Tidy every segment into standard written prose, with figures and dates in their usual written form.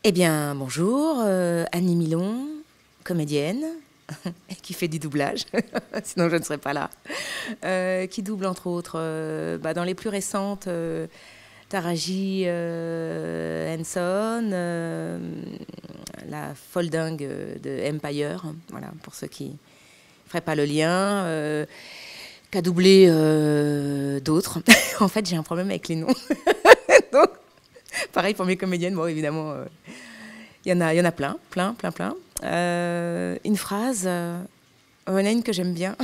Eh bien, bonjour, Annie Milon, comédienne, qui fait du doublage, sinon je ne serais pas là, qui double entre autres dans les plus récentes Taraji Henson, la folle dingue de Empire, voilà, pour ceux qui ne feraient pas le lien, qui a doublé d'autres. En fait, j'ai un problème avec les noms. Donc, pareil pour mes comédiennes, bon, évidemment, il y en a plein. Une phrase, il y en a une que j'aime bien,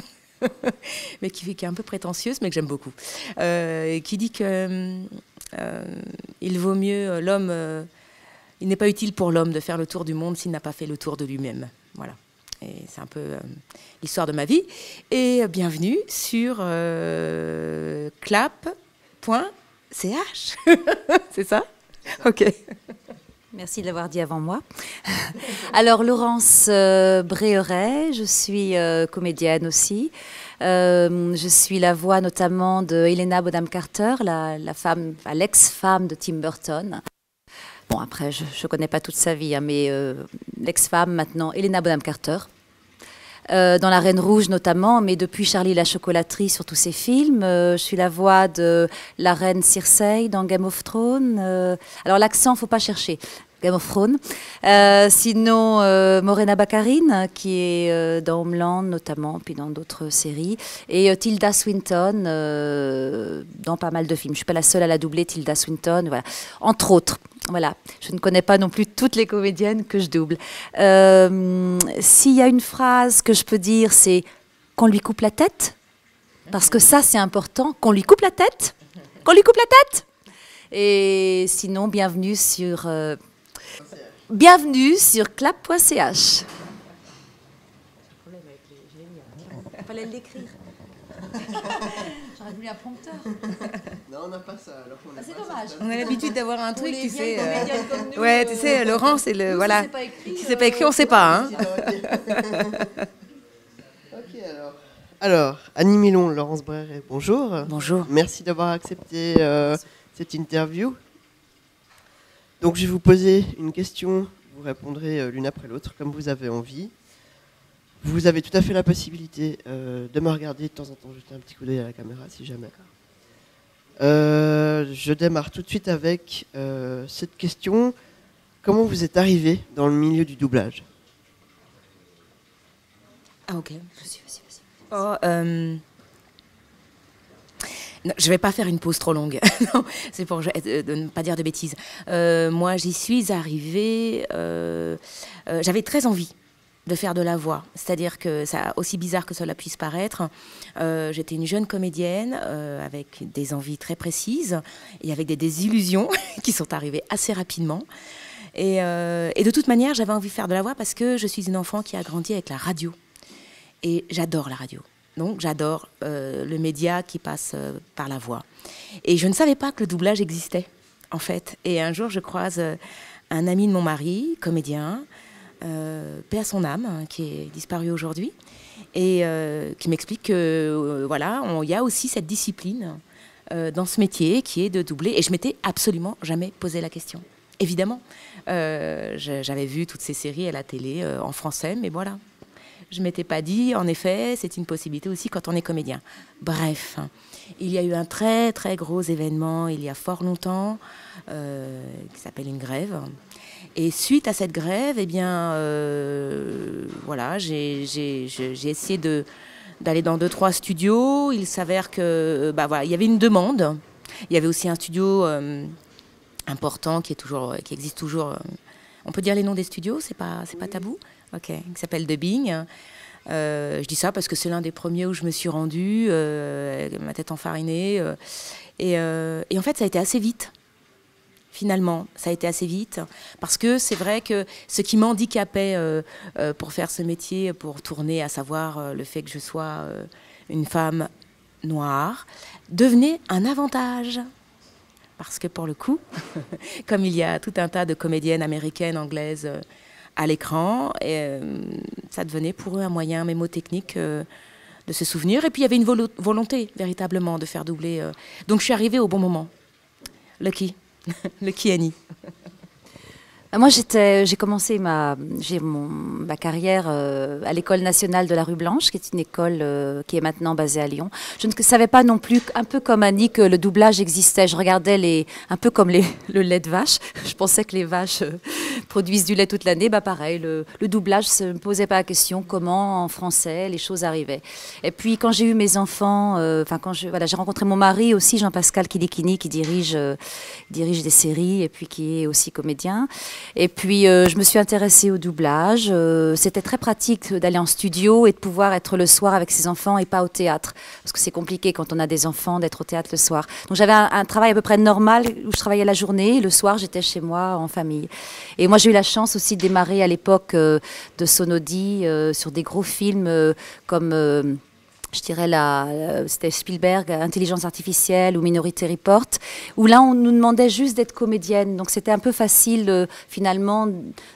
mais qui est un peu prétentieuse, mais que j'aime beaucoup, qui dit que il vaut mieux l'homme, il n'est pas utile pour l'homme de faire le tour du monde s'il n'a pas fait le tour de lui-même. Voilà. Et c'est un peu l'histoire de ma vie. Et bienvenue sur clap.ch. C'est ça? Ok. Merci de l'avoir dit avant moi. Alors, Laurence Bréheret, je suis comédienne aussi. Je suis la voix notamment de Helena Bonham Carter, l'ex-femme de Tim Burton. Bon, après, je ne connais pas toute sa vie, hein, mais l'ex-femme maintenant, Helena Bonham Carter. Dans La Reine Rouge notamment, mais depuis Charlie la chocolaterie sur tous ses films. Je suis la voix de la reine Cersei dans Game of Thrones. Alors l'accent, faut pas chercher. Game of Thrones. Sinon, Morena Baccarin, qui est dans Homeland notamment, puis dans d'autres séries. Et Tilda Swinton, dans pas mal de films. Je ne suis pas la seule à la doubler, Tilda Swinton, voilà. Entre autres. Voilà, je ne connais pas non plus toutes les comédiennes que je double. S'il y a une phrase que je peux dire, c'est qu'on lui coupe la tête. Parce que ça, c'est important, qu'on lui coupe la tête. Qu'on lui coupe la tête. Et sinon, bienvenue sur clap.ch. Il fallait l'écrire. J'aurais voulu un prompteur. Non, on n'a pas ça. Alors qu'on c'est dommage. On a l'habitude d'avoir un truc, tu sais. Comme nous, Ouais, tu sais, Laurent, c'est le. nous, voilà. Si c'est pas écrit, on ne sait pas. Hein. Ok, alors, Annie Milon, Laurence Bréheret, bonjour. Bonjour. Merci d'avoir accepté cette interview. Donc, je vais vous poser une question. Vous répondrez l'une après l'autre, comme vous avez envie. Vous avez tout à fait la possibilité de me regarder de temps en temps, jeter un petit coup d'œil à la caméra si jamais. Je démarre tout de suite avec cette question. Comment vous êtes arrivé dans le milieu du doublage? Ah, ok. Vas-y. Oh, non, je ne vais pas faire une pause trop longue. Non, c'est pour de ne pas dire de bêtises. Moi, j'y suis arrivée. J'avais très envie de faire de la voix. C'est-à-dire que, ça, aussi bizarre que cela puisse paraître, j'étais une jeune comédienne avec des envies très précises et avec des désillusions qui sont arrivées assez rapidement. Et de toute manière, j'avais envie de faire de la voix parce que je suis une enfant qui a grandi avec la radio. Et j'adore la radio. Donc, j'adore le média qui passe par la voix. Et je ne savais pas que le doublage existait, en fait. Et un jour, je croise un ami de mon mari, comédien, paix à son âme, hein, qui est disparu aujourd'hui, et qui m'explique que voilà, il y a aussi cette discipline dans ce métier qui est de doubler. Et je m'étais absolument jamais posé la question. Évidemment, j'avais vu toutes ces séries à la télé en français, mais voilà. Je ne m'étais pas dit, en effet, c'est une possibilité aussi quand on est comédien. Bref, il y a eu un très, très gros événement il y a fort longtemps qui s'appelle une grève. Et suite à cette grève, eh bien, voilà, j'ai essayé d'aller dans 2-3 studios. Il s'avère que, voilà, il y avait une demande. Il y avait aussi un studio important qui existe toujours. On peut dire les noms des studios, c'est pas tabou. Ok, qui s'appelle Dubbing. Je dis ça parce que c'est l'un des premiers où je me suis rendue, ma tête enfarinée. Et en fait, ça a été assez vite. Finalement, ça a été assez vite, parce que c'est vrai que ce qui m'handicapait pour faire ce métier, pour tourner, à savoir le fait que je sois une femme noire, devenait un avantage. Parce que pour le coup, comme il y a tout un tas de comédiennes américaines, anglaises à l'écran, ça devenait pour eux un moyen mémotechnique de se souvenir. Et puis il y avait une volonté véritablement de faire doubler. Donc je suis arrivée au bon moment. Lucky. Lucky Annie. Moi, j'ai commencé ma carrière à l'École nationale de la Rue Blanche, qui est une école qui est maintenant basée à Lyon. Je ne savais pas non plus, un peu comme Annie, que le doublage existait. Je regardais un peu comme le lait de vache. Je pensais que les vaches produisent du lait toute l'année. Bah pareil, le doublage, je ne me posais pas la question comment en français les choses arrivaient. Et puis quand j'ai eu mes enfants, j'ai rencontré mon mari aussi, Jean-Pascal Kilikini, qui dirige des séries et puis qui est aussi comédien. Et puis, je me suis intéressée au doublage. C'était très pratique d'aller en studio et de pouvoir être le soir avec ses enfants et pas au théâtre. Parce que c'est compliqué quand on a des enfants d'être au théâtre le soir. Donc, j'avais un travail à peu près normal où je travaillais la journée. Et le soir, j'étais chez moi en famille. Et moi, j'ai eu la chance aussi de démarrer à l'époque de Sonodi sur des gros films comme... je dirais c'était Spielberg, Intelligence artificielle ou Minority Report, où là on nous demandait juste d'être comédienne. Donc c'était un peu facile finalement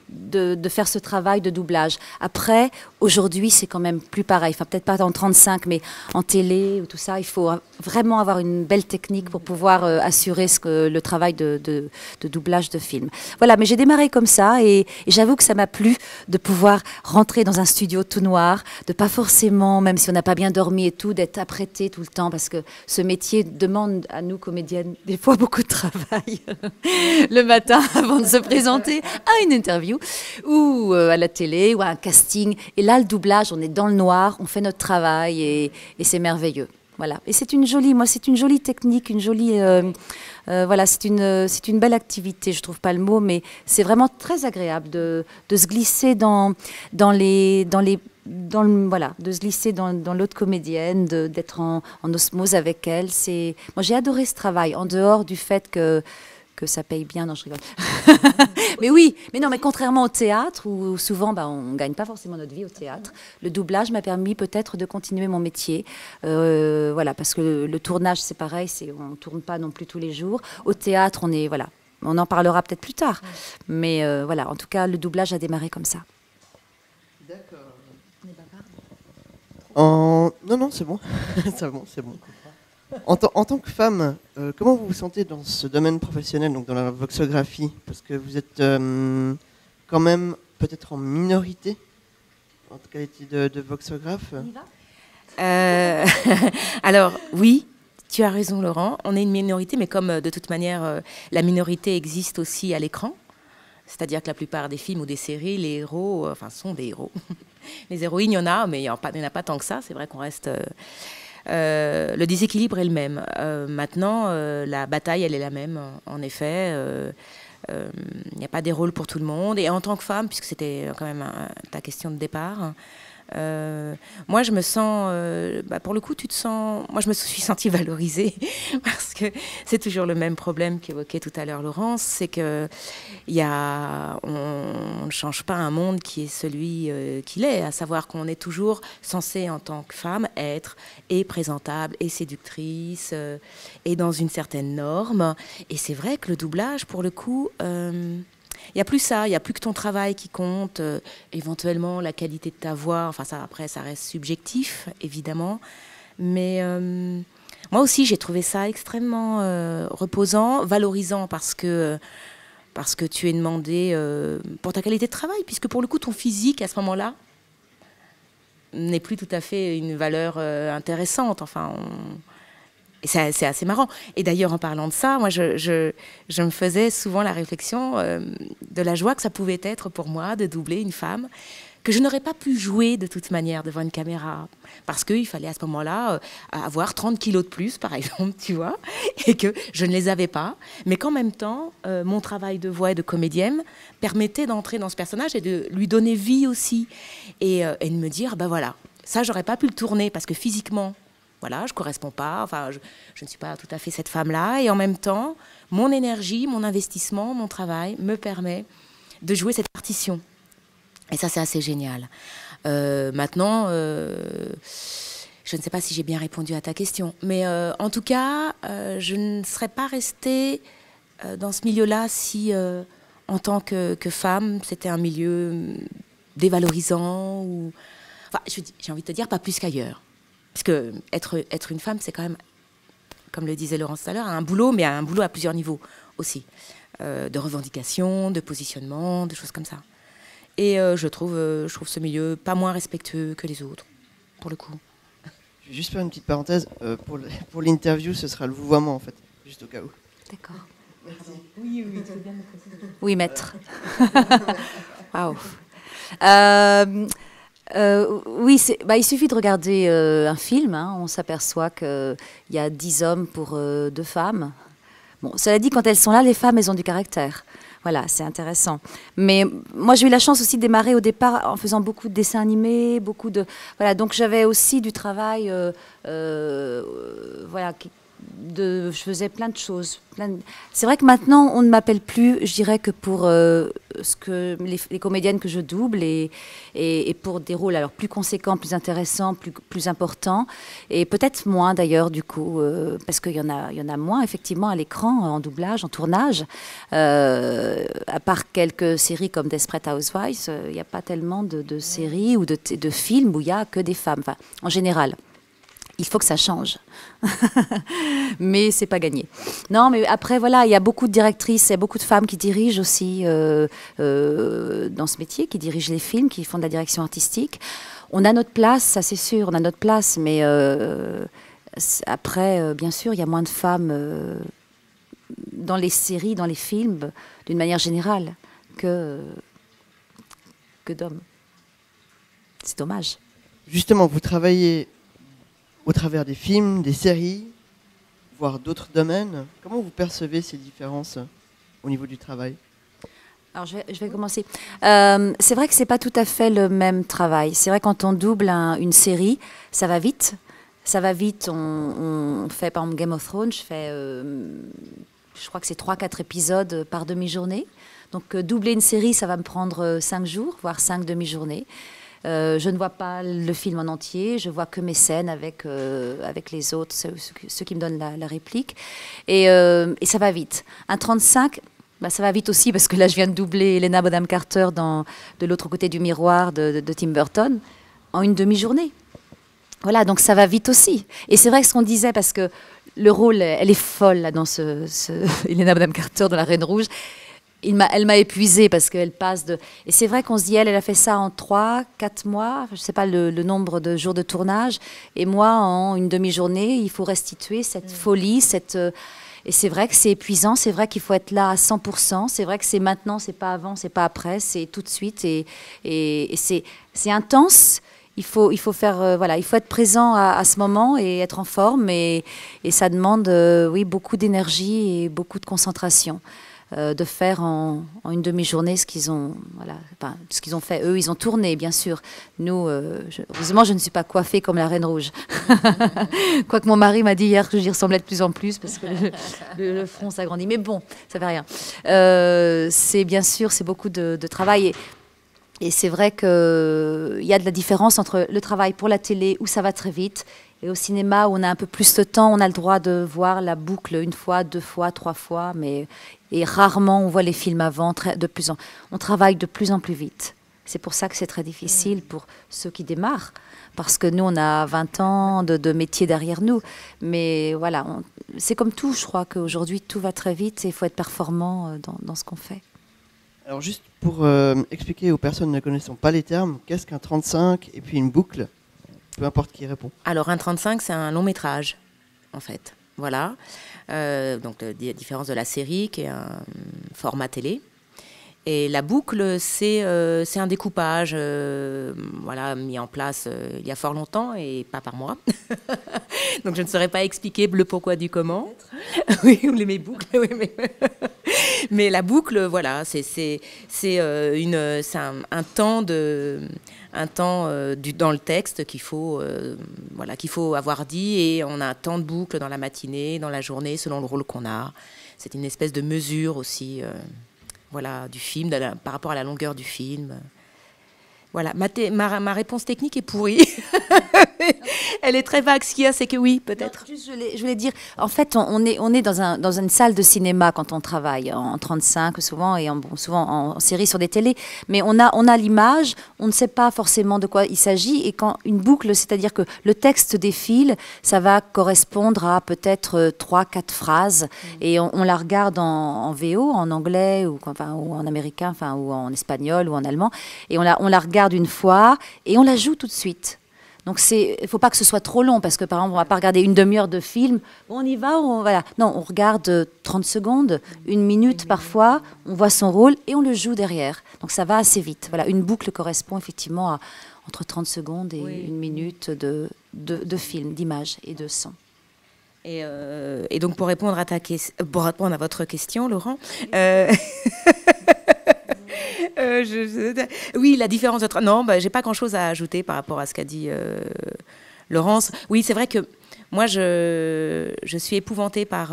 de faire ce travail de doublage. Après, aujourd'hui c'est quand même plus pareil. Enfin peut-être pas en 35, mais en télé ou tout ça, il faut vraiment avoir une belle technique pour pouvoir assurer le travail de doublage de film. Voilà, mais j'ai démarré comme ça et j'avoue que ça m'a plu de pouvoir rentrer dans un studio tout noir, de pas forcément, même si on n'a pas bien dormi et tout, d'être apprêté tout le temps parce que ce métier demande à nous comédiennes des fois beaucoup de travail le matin avant de se présenter à une interview ou à la télé ou à un casting. Et là, le doublage, on est dans le noir, on fait notre travail et c'est merveilleux. Voilà. Et c'est une jolie technique, une jolie... voilà, c'est une belle activité, je trouve pas le mot, mais c'est vraiment très agréable de se glisser de se glisser dans l'autre comédienne, d'être en osmose avec elle. Moi, j'ai adoré ce travail, en dehors du fait que ça paye bien. Non, je rigole. Mais oui, mais contrairement au théâtre, où souvent on ne gagne pas forcément notre vie au théâtre, le doublage m'a permis peut-être de continuer mon métier. Voilà, parce que le tournage, c'est pareil, on ne tourne pas non plus tous les jours. Au théâtre, on en parlera peut-être plus tard. Mais voilà, en tout cas, le doublage a démarré comme ça. D'accord. Non, c'est bon. c'est bon. En tant que femme, comment vous vous sentez dans ce domaine professionnel, donc dans la voxographie? Parce que vous êtes quand même peut-être en minorité en qualité de voxographe. On y va alors, oui, tu as raison, Laurent. On est une minorité, mais comme de toute manière, la minorité existe aussi à l'écran. C'est-à-dire que la plupart des films ou des séries, les héros, sont des héros. Les héroïnes, il y en a, mais il n'y en a pas tant que ça. C'est vrai qu'on reste... le déséquilibre est le même. Maintenant, la bataille, elle est la même, en effet. Il n'y a pas des rôles pour tout le monde. Et en tant que femme, puisque c'était quand même ta question de départ... moi, je me sens, pour le coup, moi, je me suis sentie valorisée parce que c'est toujours le même problème qu'évoquait tout à l'heure Laurence, c'est que on ne change pas un monde qui est celui qu'il est, à savoir qu'on est toujours censé, en tant que femme, être et présentable et séductrice et dans une certaine norme. Et c'est vrai que le doublage, pour le coup... il n'y a plus ça, il n'y a plus que ton travail qui compte, éventuellement la qualité de ta voix, après ça reste subjectif, évidemment. Mais moi aussi, j'ai trouvé ça extrêmement reposant, valorisant, parce que tu es demandé pour ta qualité de travail, puisque pour le coup, ton physique, à ce moment-là, n'est plus tout à fait une valeur intéressante. Et c'est assez marrant. Et d'ailleurs, en parlant de ça, moi, je me faisais souvent la réflexion de la joie que ça pouvait être pour moi de doubler une femme que je n'aurais pas pu jouer de toute manière devant une caméra. Parce qu'il fallait à ce moment-là avoir 30 kilos de plus, par exemple, tu vois, et que je ne les avais pas. Mais qu'en même temps, mon travail de voix et de comédienne permettait d'entrer dans ce personnage et de lui donner vie aussi. Et de me dire, voilà, ça, j'aurais pas pu le tourner parce que physiquement, voilà, je ne corresponds pas, je ne suis pas tout à fait cette femme-là. Et en même temps, mon énergie, mon investissement, mon travail me permet de jouer cette partition. Et ça, c'est assez génial. Maintenant, je ne sais pas si j'ai bien répondu à ta question. Mais en tout cas, je ne serais pas restée dans ce milieu-là si, en tant que femme, c'était un milieu dévalorisant. J'ai envie de te dire, pas plus qu'ailleurs. Parce que être une femme, c'est quand même, comme le disait Laurence tout à l'heure, un boulot, mais un boulot à plusieurs niveaux aussi. de revendication, de positionnement, de choses comme ça. Et je trouve ce milieu pas moins respectueux que les autres, pour le coup. Je vais juste faire une petite parenthèse. Pour l'interview, ce sera le vouvoiement, en fait, juste au cas où. D'accord. Merci. Oui, tu veux bien me préciser. Oui, maître. Waouh. Oui, il suffit de regarder un film. Hein, on s'aperçoit qu'il y a 10 hommes pour 2 femmes. Bon, cela dit, quand elles sont là, les femmes, elles ont du caractère. Voilà, c'est intéressant. Mais moi, j'ai eu la chance aussi de démarrer au départ en faisant beaucoup de dessins animés, voilà, donc j'avais aussi du travail, voilà, je faisais plein de choses. C'est vrai que maintenant, on ne m'appelle plus, je dirais, que pour les comédiennes que je double et pour des rôles alors plus conséquents, plus intéressants, plus importants. Et peut-être moins d'ailleurs, du coup, parce qu'il y en a moins, effectivement, à l'écran, en doublage, en tournage. À part quelques séries comme Desperate Housewives, il n'y a pas tellement de séries ou de films où il n'y a que des femmes, enfin, en général. Il faut que ça change. Mais c'est pas gagné. Non, mais après, voilà, il y a beaucoup de directrices, il y a beaucoup de femmes qui dirigent aussi dans ce métier, qui dirigent les films, qui font de la direction artistique. On a notre place, ça c'est sûr, on a notre place, mais après, bien sûr, il y a moins de femmes dans les séries, dans les films, d'une manière générale, que d'hommes. C'est dommage. Justement, vous travaillez au travers des films, des séries, voire d'autres domaines. Comment vous percevez ces différences au niveau du travail ? Alors je vais commencer. C'est vrai que c'est pas tout à fait le même travail. C'est vrai quand on double une série, ça va vite. Ça va vite. On fait par exemple Game of Thrones. Je crois que c'est 3-4 épisodes par demi-journée. Donc doubler une série, ça va me prendre 5 jours, voire 5 demi-journées. Je ne vois pas le film en entier, je vois que mes scènes avec les autres, ceux qui me donnent la réplique. Et ça va vite. Un 35, ça va vite aussi, parce que là, je viens de doubler Helena Bonham Carter de l'autre côté du miroir de Tim Burton en une demi-journée. Voilà, donc ça va vite aussi. Et c'est vrai que ce qu'on disait, parce que le rôle, elle est folle là, dans Helena Bonham Carter dans La Reine Rouge. Elle m'a épuisée parce qu'elle passe de... Et c'est vrai qu'on se dit, elle a fait ça en 3-4 mois, je ne sais pas le nombre de jours de tournage. Et moi, en une demi-journée, il faut restituer cette folie, Et c'est vrai que c'est épuisant, c'est vrai qu'il faut être là à 100%, c'est vrai que c'est maintenant, c'est pas avant, c'est pas après, c'est tout de suite. Et c'est intense. Il faut faire, voilà, il faut être présent à ce moment et être en forme. Et ça demande, oui, beaucoup d'énergie et beaucoup de concentration. De faire en une demi-journée ce qu'ils ont fait. Eux, ils ont tourné, bien sûr. Nous, heureusement, je ne suis pas coiffée comme la Reine Rouge. Quoique mon mari m'a dit hier que j'y ressemblais de plus en plus parce que le front s'agrandit. Mais bon, ça ne fait rien. C'est bien sûr, c'est beaucoup de travail. Et c'est vrai qu'il y a de la différence entre le travail pour la télé où ça va très vite et au cinéma où on a un peu plus de temps, on a le droit de voir la boucle 1 fois, 2 fois, 3 fois, et rarement on voit les films avant. On travaille de plus en plus vite. C'est pour ça que c'est très difficile pour ceux qui démarrent, parce que nous on a 20 ans de métier derrière nous. Mais voilà, c'est comme tout, je crois qu'aujourd'hui tout va très vite et il faut être performant dans ce qu'on fait. Alors juste pour expliquer aux personnes ne connaissant pas les termes, qu'est-ce qu'un 35 et puis une boucle ? Peu importe qui répond. Alors un 35, c'est un long métrage, en fait. Voilà. Donc la différence de la série, qui est un format télé. Et la boucle, c'est un découpage voilà, mis en place il y a fort longtemps et pas par moi. Donc je ne saurais pas expliquer le pourquoi du comment. Oui, mes boucles. Oui, mais la boucle, voilà, c'est un temps dans le texte qu'il faut avoir dit, et on a un temps de boucle dans la matinée, dans la journée, selon le rôle qu'on a. C'est une espèce de mesure aussi. Voilà, du film, par rapport à la longueur du film. Voilà, ma réponse technique est pourrie. Elle est très vague. Ce qu'il y a, c'est que oui, peut-être. Juste, je voulais dire, en fait, on est dans une salle de cinéma quand on travaille en 35 souvent et souvent en série sur des télés. Mais on a l'image, on ne sait pas forcément de quoi il s'agit. Et quand une boucle, c'est-à-dire que le texte défile, ça va correspondre à peut-être 3-4 phrases. Et on la regarde en VO, en anglais ou en américain, ou en espagnol ou en allemand. Et on la regarde une fois et on la joue tout de suite. Donc il ne faut pas que ce soit trop long, parce que par exemple, on ne va pas regarder une demi-heure de film. Bon, on y va, voilà. Non, on regarde 30 secondes, une minute parfois, on voit son rôle et on le joue derrière. Donc ça va assez vite. Voilà, une boucle correspond effectivement à entre 30 secondes et une minute de film, d'image et de son. Et donc pour répondre à votre question, Laurent, oui, la différence entre... Non, j'ai pas grand-chose à ajouter par rapport à ce qu'a dit Laurence. Oui, c'est vrai que moi, je suis épouvantée par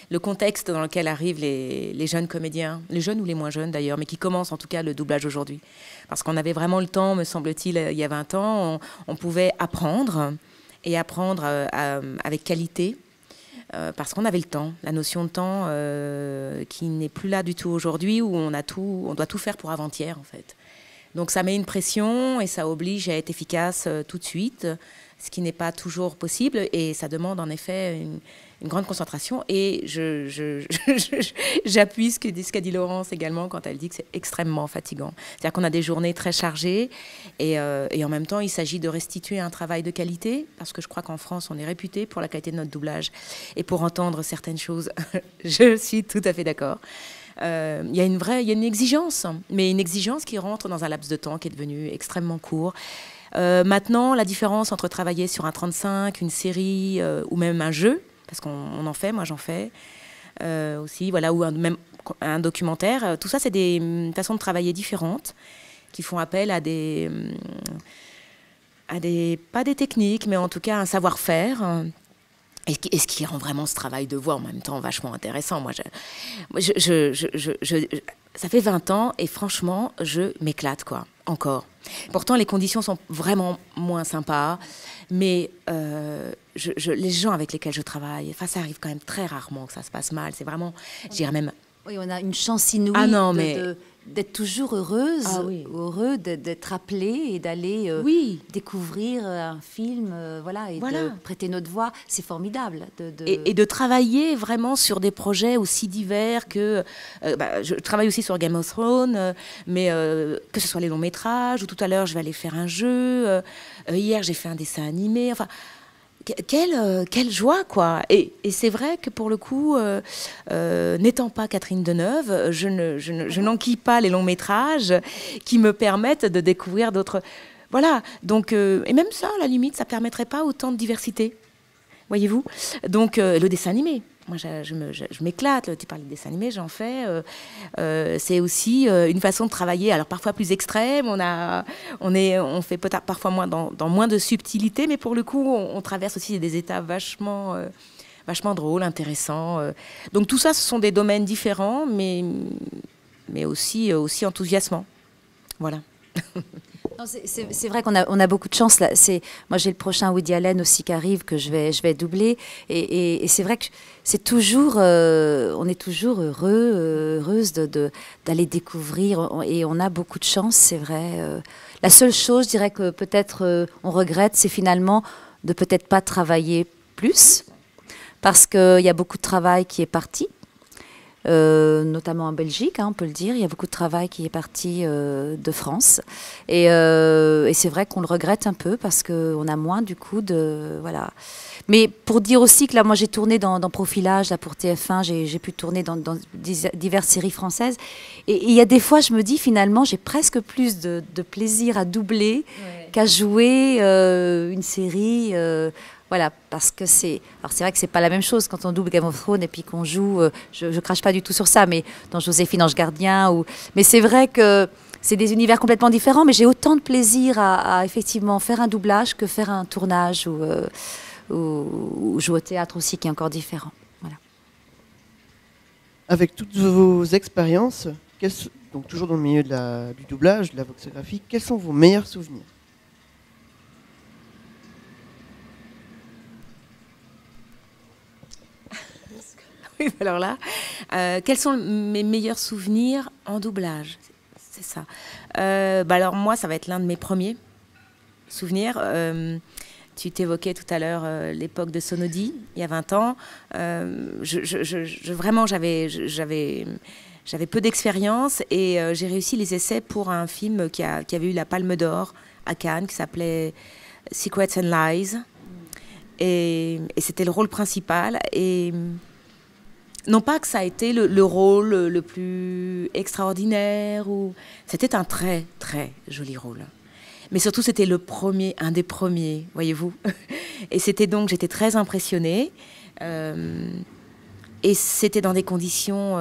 le contexte dans lequel arrivent les jeunes comédiens, les jeunes ou les moins jeunes d'ailleurs, mais qui commencent en tout cas le doublage aujourd'hui. Parce qu'on avait vraiment le temps, me semble-t-il, il y a 20 ans, on pouvait apprendre, et apprendre avec qualité. Parce qu'on avait le temps, la notion de temps qui n'est plus là du tout aujourd'hui, où on doit tout faire pour avant-hier en fait. Donc ça met une pression et ça oblige à être efficace tout de suite, ce qui n'est pas toujours possible, et ça demande en effet une grande concentration. Et j'appuie ce qu'a dit Laurence également quand elle dit que c'est extrêmement fatigant. C'est-à-dire qu'on a des journées très chargées et en même temps, il s'agit de restituer un travail de qualité, parce que je crois qu'en France, on est réputé pour la qualité de notre doublage et pour entendre certaines choses. Je suis tout à fait d'accord. Il y a une exigence, mais une exigence qui rentre dans un laps de temps qui est devenu extrêmement court. Maintenant, la différence entre travailler sur un 35, une série ou même un jeu, parce qu'on en fait, moi j'en fais aussi, voilà, ou même un documentaire, tout ça c'est des façons de travailler différentes qui font appel à pas des techniques, mais en tout cas un savoir-faire. Et ce qui rend vraiment ce travail de voix en même temps vachement intéressant. Moi, ça fait 20 ans et franchement, je m'éclate, quoi, encore. Pourtant, les conditions sont vraiment moins sympas, mais les gens avec lesquels je travaille, ça arrive quand même très rarement que ça se passe mal. C'est vraiment, je dirais même... Oui, on a une chance inouïe d'être toujours heureuse, heureux d'être appelé et d'aller découvrir un film, de prêter notre voix. C'est formidable. Et de travailler vraiment sur des projets aussi divers que... je travaille aussi sur Game of Thrones, mais que ce soit les longs métrages, ou tout à l'heure, je vais aller faire un jeu. Hier, j'ai fait un dessin animé. Enfin... Quelle joie, quoi. Et c'est vrai que pour le coup, n'étant pas Catherine Deneuve, je n'enquille pas les longs métrages qui me permettent de découvrir d'autres... Voilà, donc, et même ça, à la limite, ça ne permettrait pas autant de diversité, voyez-vous. Donc, le dessin animé, moi, je m'éclate. Tu parles de dessin animé, j'en fais. C'est aussi une façon de travailler, alors parfois plus extrême. On fait peut-être parfois dans moins de subtilité, mais pour le coup, on traverse aussi des étapes vachement drôles, intéressants. Donc tout ça, ce sont des domaines différents, mais aussi enthousiasmants. Voilà. C'est vrai qu'on a beaucoup de chance là. Moi, j'ai le prochain Woody Allen aussi qui arrive, que je vais doubler, et c'est vrai que c'est toujours, on est toujours heureuse d'aller découvrir, et on a beaucoup de chance, c'est vrai. La seule chose, je dirais que peut-être on regrette, c'est finalement de peut-être pas travailler plus, parce qu'il y a beaucoup de travail qui est parti. Notamment en Belgique, on peut le dire, il y a beaucoup de travail qui est parti de France, et c'est vrai qu'on le regrette un peu parce qu'on a moins du coup voilà. Mais pour dire aussi que là, moi j'ai tourné dans Profilage là, pour TF1, j'ai pu tourner dans diverses séries françaises, et il y a des fois je me dis finalement j'ai presque plus de plaisir à doubler qu'à jouer une série. Voilà, parce que c'est vrai que c'est pas la même chose quand on double Game of Thrones et puis qu'on joue, je crache pas du tout sur ça, mais dans Joséphine Ange Gardien, mais c'est vrai que c'est des univers complètement différents, mais j'ai autant de plaisir à effectivement faire un doublage que faire un tournage ou jouer au théâtre aussi, qui est encore différent. Voilà. Avec toutes vos expériences, donc toujours dans le milieu du doublage, de la voxographie, quels sont vos meilleurs souvenirs? Alors là, quels sont mes meilleurs souvenirs en doublage? C'est ça. Alors moi, ça va être l'un de mes premiers souvenirs. Tu t'évoquais tout à l'heure l'époque de Sonodi, il y a 20 ans. Vraiment, j'avais peu d'expérience et j'ai réussi les essais pour un film qui avait eu la Palme d'Or à Cannes, qui s'appelait Secrets and Lies. Et c'était le rôle principal. Et non pas que ça a été le rôle le plus extraordinaire, c'était un très, très joli rôle. Mais surtout, c'était un des premiers, voyez-vous. Et j'étais très impressionnée. Et c'était dans des conditions,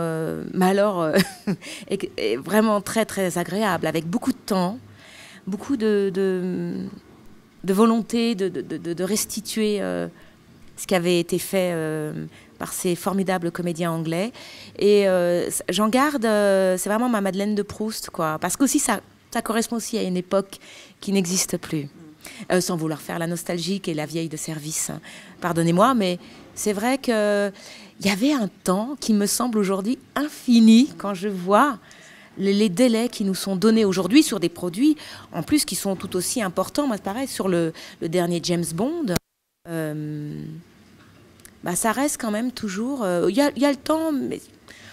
vraiment très, très agréables, avec beaucoup de temps, beaucoup de volonté de restituer ce qui avait été fait par ces formidables comédiens anglais. Et j'en garde, c'est vraiment ma Madeleine de Proust, quoi. Parce qu'aussi, ça correspond aussi à une époque qui n'existe plus. Sans vouloir faire la nostalgique et la vieille de service, hein. Pardonnez-moi, mais c'est vrai qu'il y avait un temps qui me semble aujourd'hui infini quand je vois les délais qui nous sont donnés aujourd'hui sur des produits, en plus qui sont tout aussi importants. Moi, c'est pareil, sur le dernier James Bond, ça reste quand même toujours... Il y a le temps, mais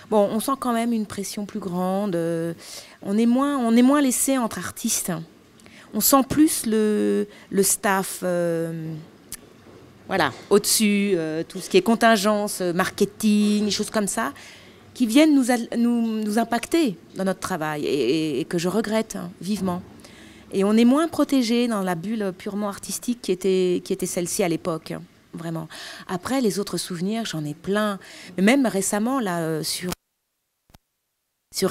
bon, on sent quand même une pression plus grande. On est moins laissé entre artistes. On sent plus le staff au-dessus, tout ce qui est contingence, marketing, des choses comme ça, qui viennent nous impacter dans notre travail et que je regrette vivement. Et on est moins protégé dans la bulle purement artistique qui était celle-ci à l'époque, vraiment. Après, les autres souvenirs, j'en ai plein. Mais même récemment, là, sur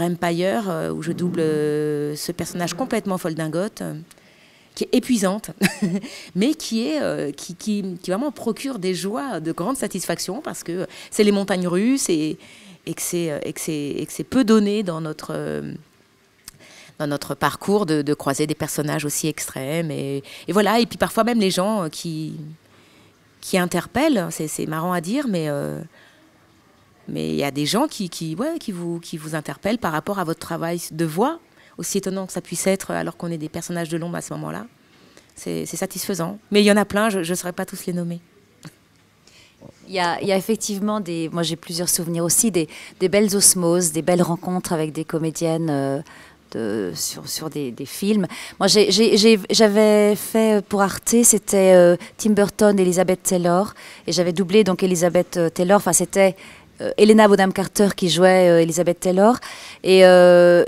Empire, où je double ce personnage complètement foldingote, qui est épuisante, mais qui vraiment procure des joies, de grandes satisfactions, parce que c'est les montagnes russes et que c'est peu donné dans notre parcours de croiser des personnages aussi extrêmes. Et voilà, et puis parfois même les gens qui interpellent, c'est marrant à dire, mais il y a des gens qui vous interpellent par rapport à votre travail de voix, aussi étonnant que ça puisse être, alors qu'on est des personnages de l'ombre à ce moment-là. C'est satisfaisant. Mais il y en a plein, je ne saurais pas tous les nommer. Il y a effectivement moi j'ai plusieurs souvenirs aussi, des belles osmoses, des belles rencontres avec des comédiennes sur des films. Moi j'avais fait pour Arte, c'était Tim Burton, Elizabeth Taylor, et j'avais doublé donc Elizabeth Taylor, enfin c'était Helena Bonham Carter qui jouait Elizabeth Taylor, et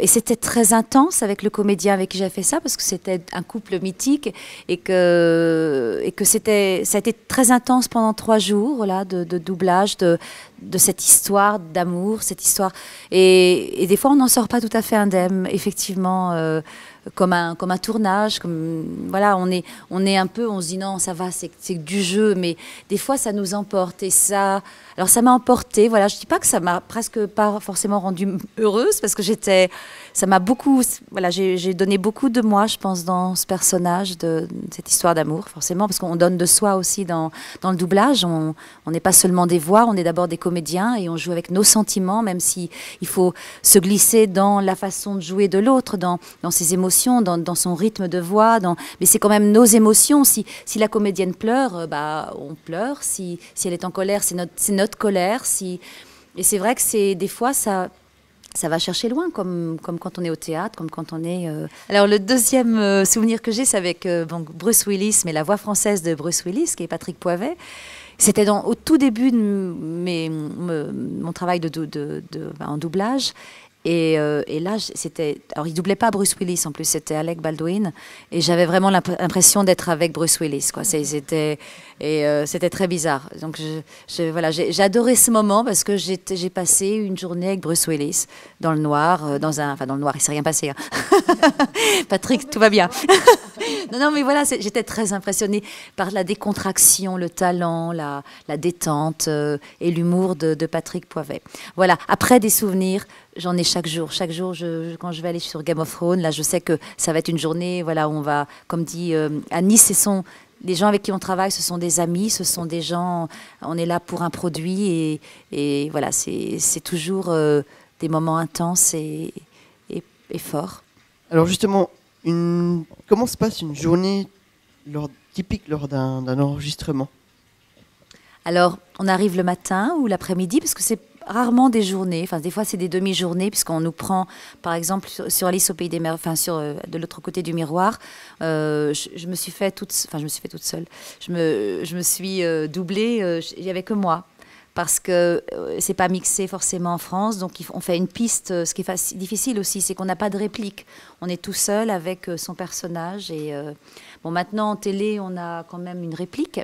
c'était très intense avec le comédien avec qui j'ai fait ça, parce que c'était un couple mythique et que ça a été très intense pendant 3 jours là, de doublage de cette histoire d'amour, cette histoire, et des fois on n'en sort pas tout à fait indemne, effectivement. Comme un tournage, voilà, on est un peu, on se dit non, ça va, c'est du jeu, mais des fois ça nous emporte, et ça m'a emportée, voilà. Je dis pas que ça m'a presque pas forcément rendue heureuse, parce que ça m'a beaucoup, voilà, j'ai donné beaucoup de moi, je pense, dans ce personnage, de cette histoire d'amour, forcément, parce qu'on donne de soi aussi dans le doublage. On n'est pas seulement des voix, on est d'abord des comédiens, et on joue avec nos sentiments, même si il faut se glisser dans la façon de jouer de l'autre, dans ses émotions, dans son rythme de voix, mais c'est quand même nos émotions. Si la comédienne pleure, on pleure. Si elle est en colère, c'est notre colère. Et c'est vrai que des fois ça va chercher loin, comme quand on est au théâtre, comme quand on est... Alors le deuxième souvenir que j'ai, c'est avec Bruce Willis, mais la voix française de Bruce Willis, qui est Patrick Poivet. C'était au tout début de mon travail en doublage. Et là, alors il doublait pas Bruce Willis en plus, c'était Alec Baldwin, et j'avais vraiment l'impression d'être avec Bruce Willis, quoi. C'était très bizarre. Donc voilà, j'ai adoré ce moment, parce que j'ai passé une journée avec Bruce Willis dans le noir, dans le noir, il s'est rien passé, hein. Patrick, tout va bien. Non, mais voilà, j'étais très impressionnée par la décontraction, le talent, la détente et l'humour de Patrick Poivet. Voilà, après des souvenirs, j'en ai chaque jour. Chaque jour, quand je vais aller sur Game of Thrones, là, je sais que ça va être une journée, voilà, où on va, comme dit Anis, les gens avec qui on travaille, ce sont des amis, ce sont des gens, on est là pour un produit et voilà, c'est toujours des moments intenses et forts. Alors justement, comment se passe une journée typique lors d'un enregistrement? Alors, on arrive le matin ou l'après-midi, parce que c'est rarement des journées. Enfin, des fois, c'est des demi-journées, puisqu'on nous prend, par exemple, sur Alice au Pays des Merveilles, enfin, de l'autre côté du miroir. Je me suis fait toute seule. Je me suis doublée. Il n'y avait que moi. Parce que c'est pas mixé forcément en France, donc on fait une piste. Ce qui est difficile aussi, c'est qu'on n'a pas de réplique. On est tout seul avec son personnage. Et bon, maintenant en télé, on a quand même une réplique,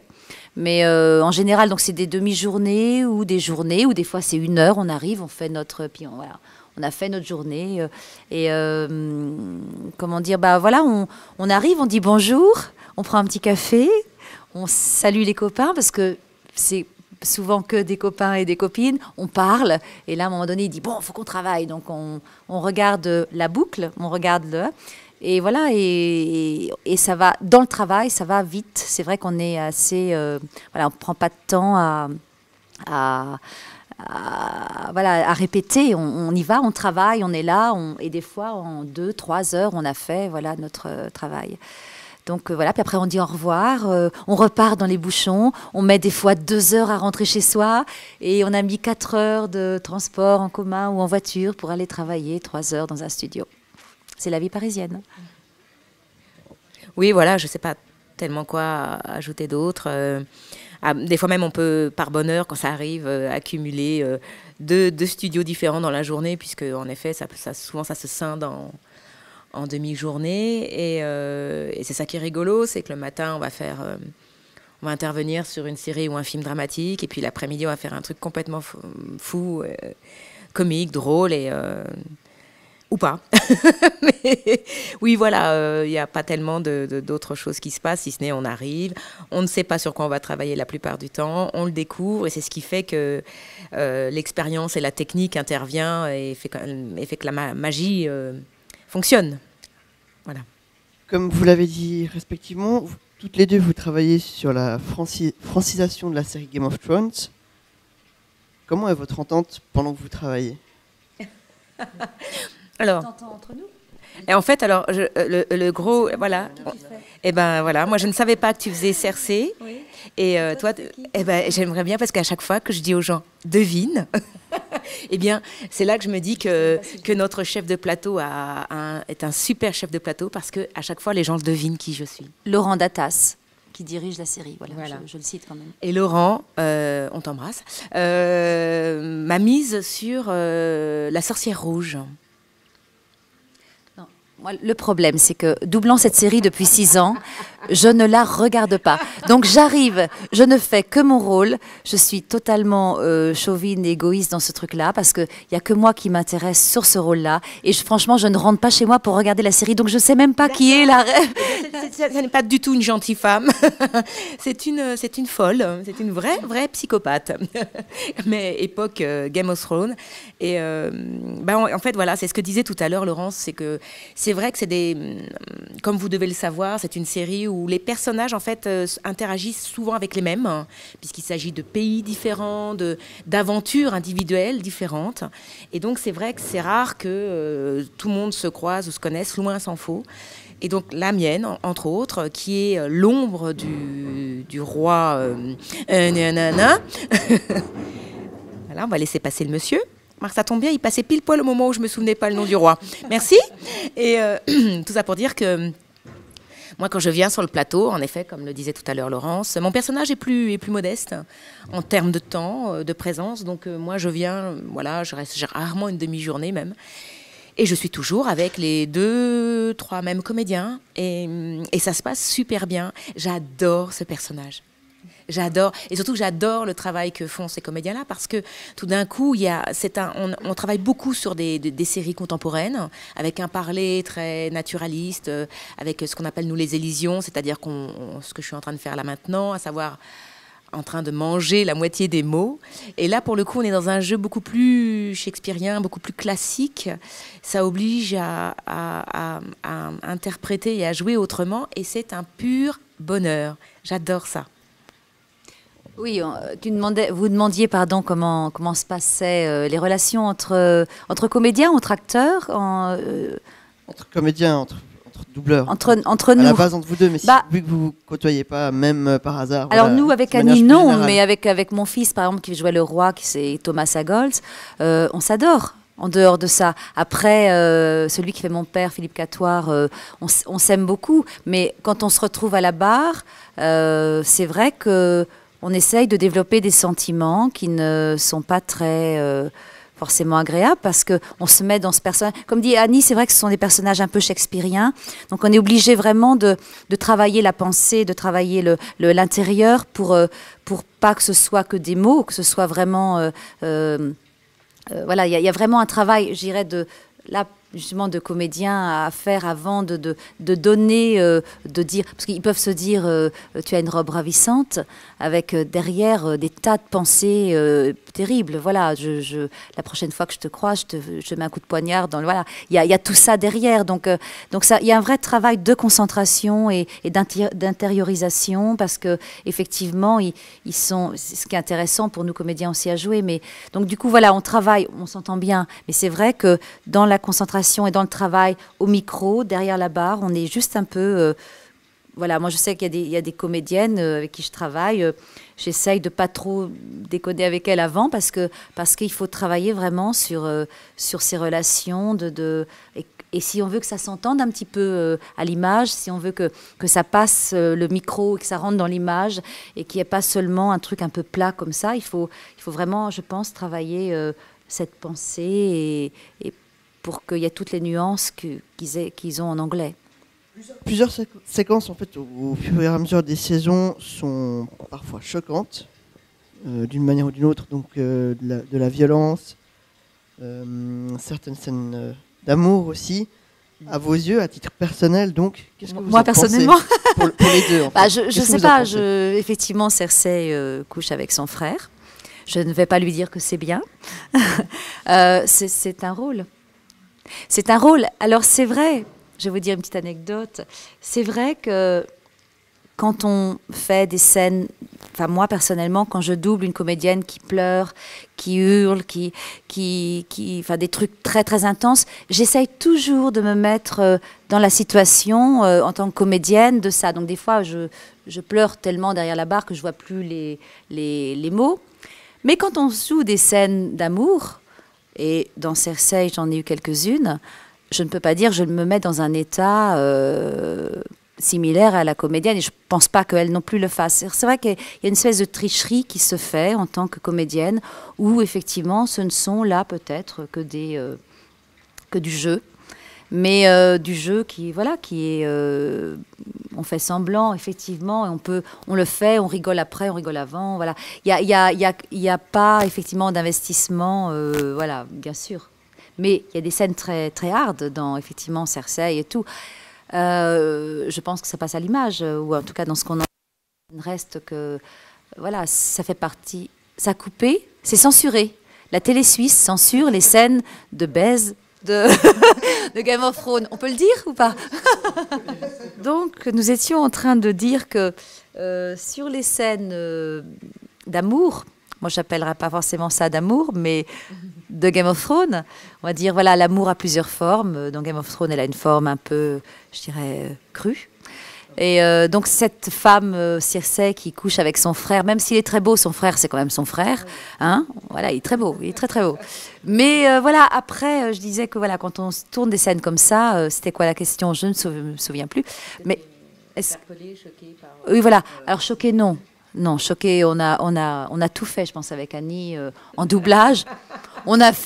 mais en général, donc c'est des demi-journées ou des journées, ou des fois c'est 1 heure. On arrive, on fait puis voilà, on a fait notre journée et comment dire, bah voilà, on arrive, on dit bonjour, on prend un petit café, on salue les copains parce que c'est souvent que des copains et des copines, on parle, et là, à un moment donné, il dit, bon, il faut qu'on travaille. Donc, on regarde la boucle, on regarde et voilà, et ça va, dans le travail, ça va vite. C'est vrai qu'on est assez, voilà, on ne prend pas de temps à répéter. On y va, on travaille, on est là, et des fois, en 2-3 heures, on a fait, voilà, notre travail. Donc voilà, puis après on dit au revoir, on repart dans les bouchons, on met des fois 2 heures à rentrer chez soi et on a mis 4 heures de transport en commun ou en voiture pour aller travailler 3 heures dans un studio. C'est la vie parisienne. Oui, voilà, je ne sais pas tellement quoi ajouter d'autre. Des fois même on peut, par bonheur, quand ça arrive, accumuler 2 studios différents dans la journée, puisque en effet, souvent ça se scinde en demi-journée, et c'est ça qui est rigolo, c'est que le matin on va intervenir sur une série ou un film dramatique, et puis l'après-midi on va faire un truc complètement fou, comique, drôle, ou pas. Mais oui, voilà, il n'y a pas tellement d'autres choses qui se passent, si ce n'est on arrive, on ne sait pas sur quoi on va travailler la plupart du temps, on le découvre, et c'est ce qui fait que l'expérience et la technique intervient et fait que la magie fonctionne. Voilà. Comme vous l'avez dit respectivement, toutes les deux, vous travaillez sur la francisation de la série Game of Thrones. Comment est votre entente pendant que vous travaillez? Alors, entre nous. Et en fait, alors, le gros, voilà. Et ben voilà, moi je ne savais pas que tu faisais Cersei. Oui. Et toi, j'aimerais bien, parce qu'à chaque fois que je dis aux gens, devine, eh bien, c'est là que je me dis que notre chef de plateau est un super chef de plateau, parce qu'à chaque fois, les gens devinent qui je suis. Laurent Datas, qui dirige la série, voilà. Je le cite quand même. Et Laurent, on t'embrasse, m'a mise sur La Sorcière Rouge. Moi, le problème, c'est que doublant cette série depuis 6 ans, je ne la regarde pas. Donc j'arrive, je ne fais que mon rôle. Je suis totalement chauvine et égoïste dans ce truc-là, parce qu'il n'y a que moi qui m'intéresse sur ce rôle-là. Et franchement, je ne rentre pas chez moi pour regarder la série. Donc je ne sais même pas qui est la... Ce n'est pas du tout une gentille femme. C'est une folle. C'est une vraie psychopathe. Mais époque Game of Thrones. Et en fait, voilà, c'est ce que disait tout à l'heure Laurence, c'est que c'est vrai que comme vous devez le savoir, c'est une série où les personnages en fait interagissent souvent avec les mêmes, hein, puisqu'il s'agit de pays différents, d'aventures individuelles différentes. Et donc c'est vrai que c'est rare que tout le monde se croise ou se connaisse, loin s'en faut. Et donc la mienne, entre autres, qui est l'ombre du roi nanana. Voilà, on va laisser passer le monsieur. Marc, ça tombe bien, il passait pile poil au moment où je ne me souvenais pas le nom du roi. Merci. Et tout ça pour dire que moi, quand je viens sur le plateau, en effet, comme le disait tout à l'heure Laurence, mon personnage est plus modeste en termes de temps, de présence. Donc moi, je viens, voilà, je reste rarement une demi-journée même. Et je suis toujours avec les 2-3 mêmes comédiens. Et ça se passe super bien. J'adore ce personnage. J'adore, et surtout j'adore le travail que font ces comédiens-là, parce que tout d'un coup, on travaille beaucoup sur des séries contemporaines, avec un parler très naturaliste, avec ce qu'on appelle nous les élisions, c'est-à-dire ce que je suis en train de faire là maintenant, à savoir en train de manger la moitié des mots. Et là, pour le coup, on est dans un jeu beaucoup plus shakespearien, beaucoup plus classique. Ça oblige à interpréter et à jouer autrement, et c'est un pur bonheur. J'adore ça. Oui, vous demandiez pardon, comment se passaient les relations entre comédiens, entre acteurs, entre comédiens, entre doubleurs. Entre à nous. la base, entre vous deux, mais vu que vous ne vous côtoyez pas, même par hasard. Alors voilà, nous, avec Annie, non, mais avec mon fils, par exemple, qui jouait le roi, qui c'est Thomas Sagols, on s'adore. En dehors de ça, après, celui qui fait mon père, Philippe Catoire, on s'aime beaucoup. Mais quand on se retrouve à la barre, c'est vrai que on essaye de développer des sentiments qui ne sont pas très forcément agréables parce qu'on se met dans ce personnage. Comme dit Annie, c'est vrai que ce sont des personnages un peu shakespeariens. Donc on est obligé vraiment de travailler la pensée, de travailler l'intérieur pour pas que ce soit que des mots, que ce soit vraiment... voilà, il y a vraiment un travail, je dirais, justement de comédien à faire avant de donner, de dire, parce qu'ils peuvent se dire tu as une robe ravissante avec derrière des tas de pensées terribles. Voilà, la prochaine fois que je te crois, je mets un coup de poignard dans le, voilà. Il y a tout ça derrière, donc ça, il y a un vrai travail de concentration et d'intériorisation parce que effectivement ils sont, c'est ce qui est intéressant pour nous comédiens aussi à jouer. Mais donc du coup voilà, on travaille, on s'entend bien, mais c'est vrai que dans la concentration et dans le travail au micro, derrière la barre, on est juste un peu... voilà, moi je sais qu'il y a des comédiennes avec qui je travaille. J'essaye de pas trop déconner avec elles avant parce qu'il faut travailler vraiment sur ces relations. Et si on veut que ça s'entende un petit peu à l'image, si on veut que ça passe le micro et que ça rentre dans l'image et qu'il n'y ait pas seulement un truc un peu plat comme ça, il faut vraiment, je pense, travailler cette pensée et pour qu'il y ait toutes les nuances qu'ils ont en anglais. Plusieurs séquences, en fait, au fur et à mesure des saisons, sont parfois choquantes, d'une manière ou d'une autre, donc de la violence, certaines scènes d'amour aussi. À vos yeux, à titre personnel, donc, qu'est-ce que vous Moi, en personnellement, pensez pour les deux, en fait. Je sais pas, effectivement, Cersei couche avec son frère. Je ne vais pas lui dire que c'est bien. C'est un rôle. C'est un rôle. Alors c'est vrai, je vais vous dire une petite anecdote, c'est vrai que quand on fait des scènes, enfin moi personnellement, quand je double une comédienne qui pleure, qui hurle, enfin des trucs très très intenses, j'essaye toujours de me mettre dans la situation en tant que comédienne de ça. Donc des fois je pleure tellement derrière la barre que je vois plus les mots. Mais quand on joue des scènes d'amour, et dans Cersei, j'en ai eu quelques-unes, je ne peux pas dire que je me mets dans un état similaire à la comédienne, et je ne pense pas qu'elle non plus le fasse. C'est vrai qu'il y a une espèce de tricherie qui se fait en tant que comédienne, où effectivement, ce ne sont là peut-être que du jeu, mais du jeu qui est... on fait semblant, effectivement, et on le fait, on rigole après, on rigole avant, voilà. Il y a pas, effectivement, d'investissement, voilà, bien sûr. Mais il y a des scènes très, très hard dans, effectivement, Cersei et tout. Je pense que ça passe à l'image, ou en tout cas, dans ce qu'on en reste que, voilà, ça fait partie... Ça a coupé, c'est censuré. La télé suisse censure les scènes de baise de Game of Thrones. On peut le dire ou pas? Donc, nous étions en train de dire que sur les scènes d'amour, moi je n'appellerais pas forcément ça d'amour, mais de Game of Thrones, on va dire, voilà, l'amour a plusieurs formes. Dans Game of Thrones, elle a une forme un peu, je dirais, crue. Et donc cette femme, Cersei, qui couche avec son frère, même s'il est très beau, son frère, c'est quand même son frère. Hein, voilà, il est très beau, il est très très beau. Mais voilà, après, je disais que voilà, quand on tourne des scènes comme ça, c'était quoi la question? Je ne me souviens plus. Mais interpellée, choquée par... Oui, voilà. Alors choquée, non. Non, choquée, on a tout fait, je pense, avec Annie, en doublage. On a tout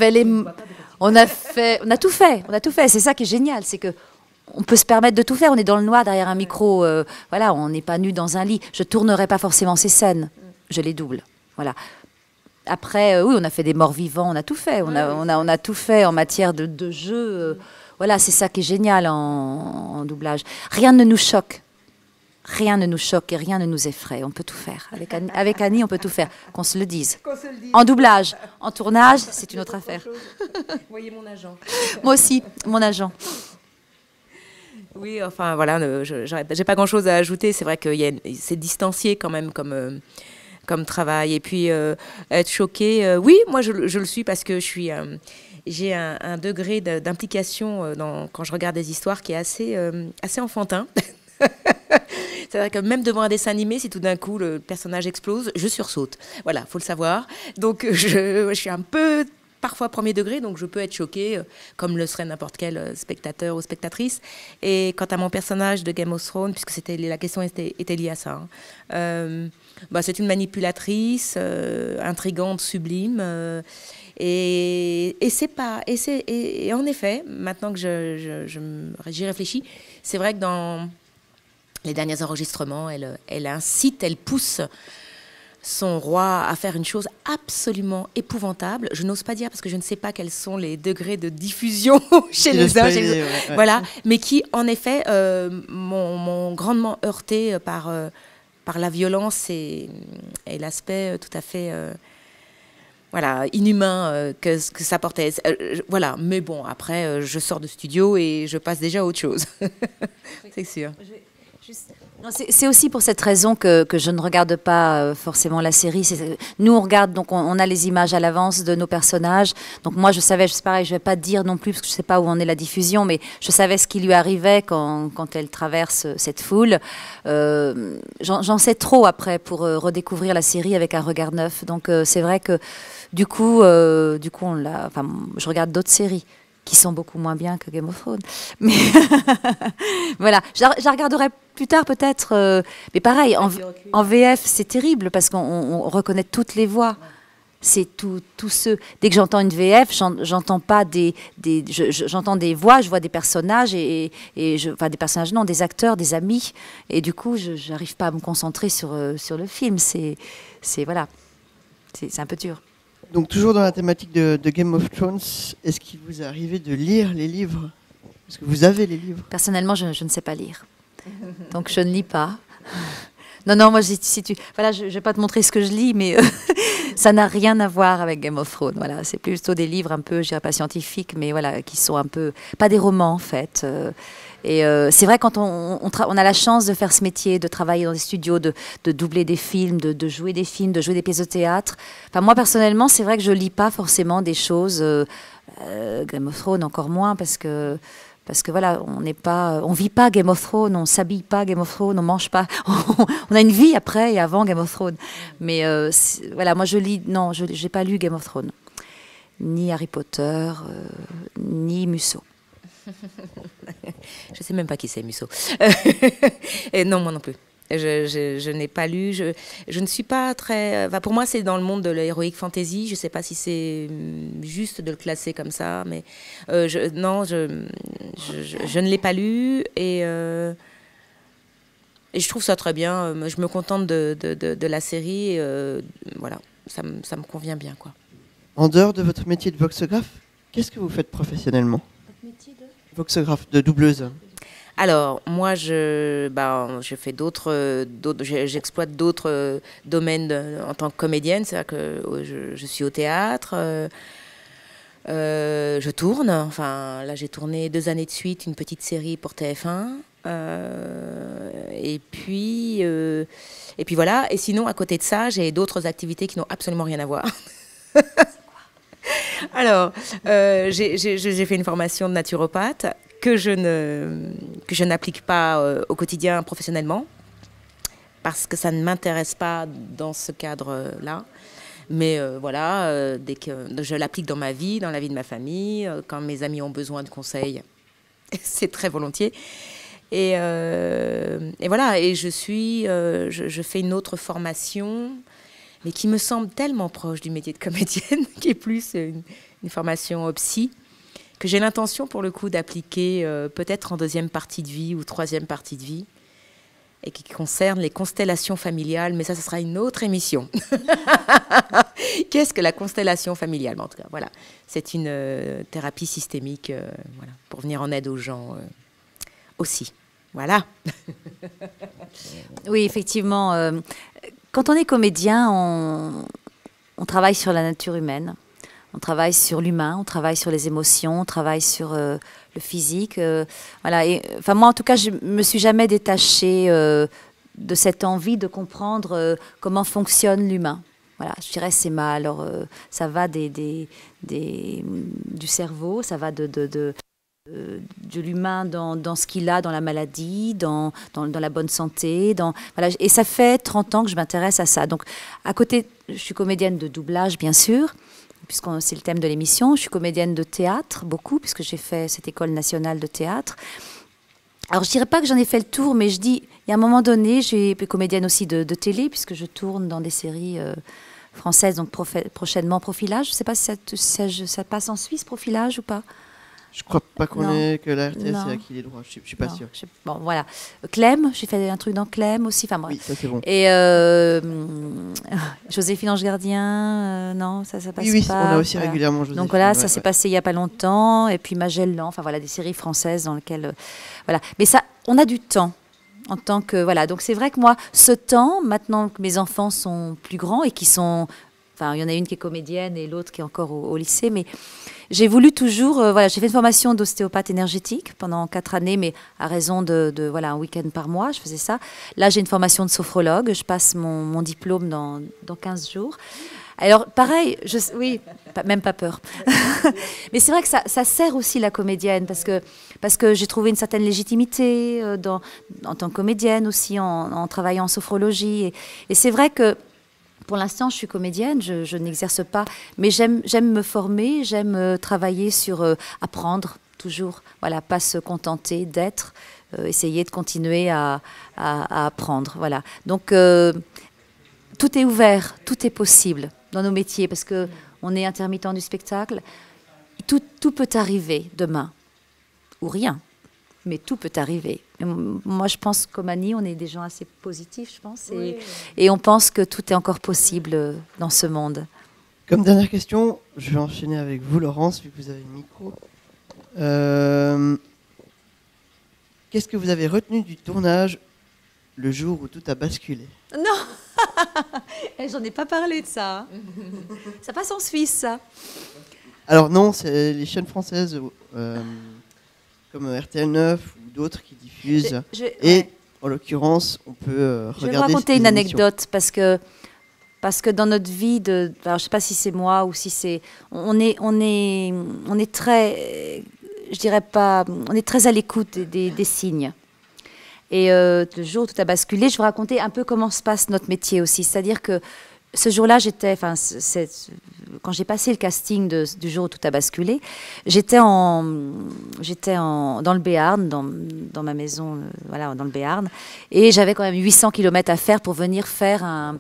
fait. C'est ça qui est génial, c'est que on peut se permettre de tout faire. On est dans le noir derrière un micro. Voilà, on n'est pas nu dans un lit. Je tournerai pas forcément ces scènes. Je les double. Voilà. Après, oui, on a fait des morts vivants. On a tout fait. On a tout fait en matière de jeu. Voilà, c'est ça qui est génial en doublage. Rien ne nous choque. Rien ne nous choque et rien ne nous effraie. On peut tout faire. Avec Annie, on peut tout faire. Qu'on se le dise. En doublage. En tournage, c'est une autre affaire. Voyez mon agent. Moi aussi, mon agent. Oui, enfin voilà, j'ai pas grand-chose à ajouter. C'est vrai que c'est distancié quand même comme travail. Et puis être choquée, oui, moi je le suis parce que j'ai un degré d'implication quand je regarde des histoires qui est assez enfantin. C'est vrai que même devant un dessin animé, si tout d'un coup le personnage explose, je sursaute. Voilà, faut le savoir. Donc je suis un peu parfois premier degré, donc je peux être choquée, comme le serait n'importe quel spectateur ou spectatrice. Et quant à mon personnage de Game of Thrones, puisque la question était liée à ça, c'est une manipulatrice, intrigante, sublime. Et en effet, maintenant que j'y réfléchis, c'est vrai que dans les derniers enregistrements, elle incite, elle pousse son roi à faire une chose absolument épouvantable. Je n'ose pas dire parce que je ne sais pas quels sont les degrés de diffusion chez les uns, voilà, mais qui, en effet, m'ont grandement heurté par la violence et l'aspect tout à fait inhumain que ça portait. Voilà, mais bon, après, je sors de studio et je passe déjà à autre chose. C'est sûr. C'est aussi pour cette raison que je ne regarde pas forcément la série. Nous, on regarde, donc on a les images à l'avance de nos personnages. Donc moi, je savais, c'est pareil, je ne vais pas dire non plus, parce que je ne sais pas où en est la diffusion, mais je savais ce qui lui arrivait quand elle traverse cette foule. J'en sais trop après pour redécouvrir la série avec un regard neuf. Donc c'est vrai que du coup je regarde d'autres séries qui sont beaucoup moins bien que Game of Thrones. Mais voilà, je la regarderai plus tard peut-être. Mais pareil, en VF, c'est terrible parce qu'on reconnaît toutes les voix. C'est tout ce. Dès que j'entends une VF, j'entends pas j'entends des voix, je vois des personnages enfin des personnages non, des acteurs, des amis, et du coup, je n'arrive pas à me concentrer sur le film. C'est voilà, c'est un peu dur. Donc toujours dans la thématique de Game of Thrones, est-ce qu'il vous est arrivé de lire les livres? Est-ce que vous avez les livres? Personnellement, je ne sais pas lire. Donc je ne lis pas. Non, moi, voilà, je ne vais pas te montrer ce que je lis, mais ça n'a rien à voir avec Game of Thrones. Voilà, c'est plutôt des livres un peu, je dirais pas scientifiques, mais voilà, qui sont un peu, pas des romans en fait. Et c'est vrai, quand on a la chance de faire ce métier, de travailler dans des studios, de doubler des films, de jouer des films, de jouer des pièces de théâtre. Enfin, moi, personnellement, c'est vrai que je lis pas forcément des choses, Game of Thrones encore moins, parce que voilà, on vit pas Game of Thrones, on s'habille pas Game of Thrones, on mange pas, on a une vie après et avant Game of Thrones. Mais voilà, moi j'ai pas lu Game of Thrones, ni Harry Potter, ni Musso. Je sais même pas qui c'est Musso. Et non, moi non plus. Je n'ai pas lu. Je ne suis pas très. Pour moi, c'est dans le monde de l'heroic fantasy. Je ne sais pas si c'est juste de le classer comme ça, mais je ne l'ai pas lu et je trouve ça très bien. Je me contente de la série. Voilà, ça me convient bien, quoi. En dehors de votre métier de voxographe, qu'est-ce que vous faites professionnellement? Votre métier de voxographe, de doubleuse. Alors, moi, je fais j'exploite d'autres domaines en tant que comédienne. C'est-à-dire que je suis au théâtre, je tourne. Enfin, là, j'ai tourné 2 années de suite une petite série pour TF1. Et puis voilà. Et sinon, à côté de ça, j'ai d'autres activités qui n'ont absolument rien à voir. Alors, j'ai fait une formation de naturopathe que je n'applique pas au quotidien professionnellement parce que ça ne m'intéresse pas dans ce cadre-là. Mais voilà, dès que je l'applique dans ma vie, dans la vie de ma famille, quand mes amis ont besoin de conseils, c'est très volontiers. Et voilà, et je fais une autre formation, mais qui me semble tellement proche du métier de comédienne, qui est plus une formation psy, que j'ai l'intention pour le coup d'appliquer peut-être en 2e partie de vie ou 3e partie de vie, et qui concerne les constellations familiales, mais ça sera une autre émission. Qu'est-ce que la constellation familiale? En tout cas, voilà, c'est une thérapie systémique voilà, pour venir en aide aux gens aussi. Voilà. Oui, effectivement, quand on est comédien, on travaille sur la nature humaine. On travaille sur l'humain, on travaille sur les émotions, on travaille sur le physique. Voilà. Et, enfin, moi, en tout cas, je me suis jamais détachée de cette envie de comprendre comment fonctionne l'humain. Voilà, je dirais c'est ma. Alors, ça va du cerveau, ça va de l'humain dans ce qu'il a, dans la maladie, dans la bonne santé. Voilà. Et ça fait 30 ans que je m'intéresse à ça. Donc, à côté, je suis comédienne de doublage, bien sûr, puisque c'est le thème de l'émission. Je suis comédienne de théâtre, beaucoup, puisque j'ai fait cette école nationale de théâtre. Alors, je ne dirais pas que j'en ai fait le tour, mais je dis, il y a un moment donné, j'ai été comédienne aussi de télé, puisque je tourne dans des séries françaises, donc prochainement Profilage. Je ne sais pas si ça passe en Suisse, Profilage, ou pas. Je crois pas que la RTS ait acquis les droits, je suis pas sûre. Bon, voilà. Clem, j'ai fait un truc dans Clem aussi. Enfin, bref. Oui, ça c'est bon. Et Joséphine Ange Gardien, non, ça passe oui, pas. On a aussi régulièrement Joséphine. Donc voilà, ça s'est passé il y a pas longtemps. Et puis Magellan, enfin voilà, des séries françaises dans lesquelles, voilà. Mais ça, on a du temps. En tant que voilà, donc c'est vrai que moi, ce temps, maintenant que mes enfants sont plus grands et qui sont, enfin, il y en a une qui est comédienne et l'autre qui est encore au lycée, mais j'ai voulu toujours, voilà, j'ai fait une formation d'ostéopathe énergétique pendant 4 années, mais à raison de voilà, un week-end par mois, je faisais ça. Là, j'ai une formation de sophrologue, je passe mon diplôme dans 15 jours. Alors, pareil, oui, même pas peur. Mais c'est vrai que ça sert aussi la comédienne, parce que j'ai trouvé une certaine légitimité en tant que comédienne aussi, en travaillant en sophrologie. Et c'est vrai que pour l'instant, je suis comédienne, je n'exerce pas, mais j'aime me former, j'aime travailler sur apprendre toujours, voilà, pas se contenter d'être, essayer de continuer à apprendre, voilà. Donc, tout est ouvert, tout est possible dans nos métiers, parce qu'on est intermittent du spectacle. Tout peut arriver demain, ou rien, mais tout peut arriver. Moi, je pense qu'au Annie, on est des gens assez positifs, je pense, et on pense que tout est encore possible dans ce monde. Comme dernière question, je vais enchaîner avec vous, Laurence, vu que vous avez le micro. Qu'est-ce que vous avez retenu du tournage le jour où tout a basculé? Non. J'en ai pas parlé de ça. Ça passe en Suisse, ça. Alors non, c'est les chaînes françaises comme RTL9 ou d'autres qui diffusent. En l'occurrence, on peut regarder. Je vais vous raconter une anecdote parce que dans notre vie alors je sais pas si c'est moi ou si c'est, on est très, je dirais pas, on est très à l'écoute des signes. Et le jour où tout a basculé, je vais vous raconter un peu comment se passe notre métier aussi. C'est-à-dire que ce jour-là, quand j'ai passé le casting du jour où tout a basculé, j'étais dans le Béarn, dans ma maison, voilà, dans le Béarn, et j'avais quand même 800 km à faire pour venir faire un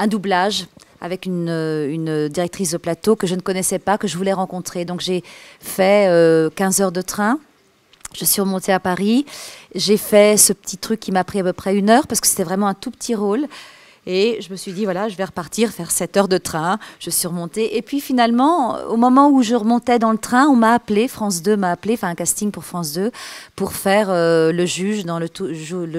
doublage avec une directrice de plateau que je ne connaissais pas, que je voulais rencontrer. Donc j'ai fait 15 heures de train. Je suis remontée à Paris, j'ai fait ce petit truc qui m'a pris à peu près 1 heure parce que c'était vraiment un tout petit rôle. Et je me suis dit, voilà, je vais repartir, faire 7 heures de train. Je suis remontée. Et puis finalement, au moment où je remontais dans le train, on m'a appelé, France 2 m'a appelé, enfin un casting pour France 2, pour faire le juge dans le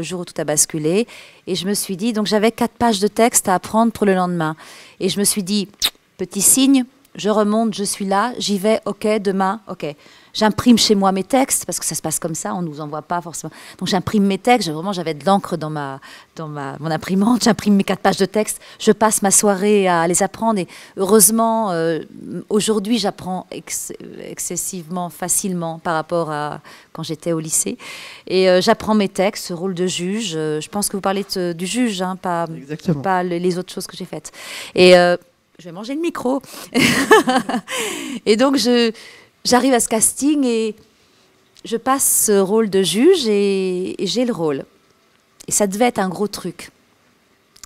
jour où tout a basculé. Et je me suis dit, donc j'avais 4 pages de texte à apprendre pour le lendemain. Et je me suis dit, petit signe, je remonte, je suis là, j'y vais, ok, demain, ok. J'imprime chez moi mes textes, parce que ça se passe comme ça, on ne nous envoie pas forcément. Donc j'imprime mes textes, j'avais de l'encre dans mon imprimante, j'imprime mes 4 pages de texte, je passe ma soirée à les apprendre. Et heureusement, aujourd'hui, j'apprends excessivement facilement par rapport à quand j'étais au lycée. Et j'apprends mes textes, ce rôle de juge. Je pense que vous parlez du juge, hein, pas les autres choses que j'ai faites. Et je vais manger le micro. Et donc, j'arrive à ce casting et je passe ce rôle de juge et j'ai le rôle. Et ça devait être un gros truc.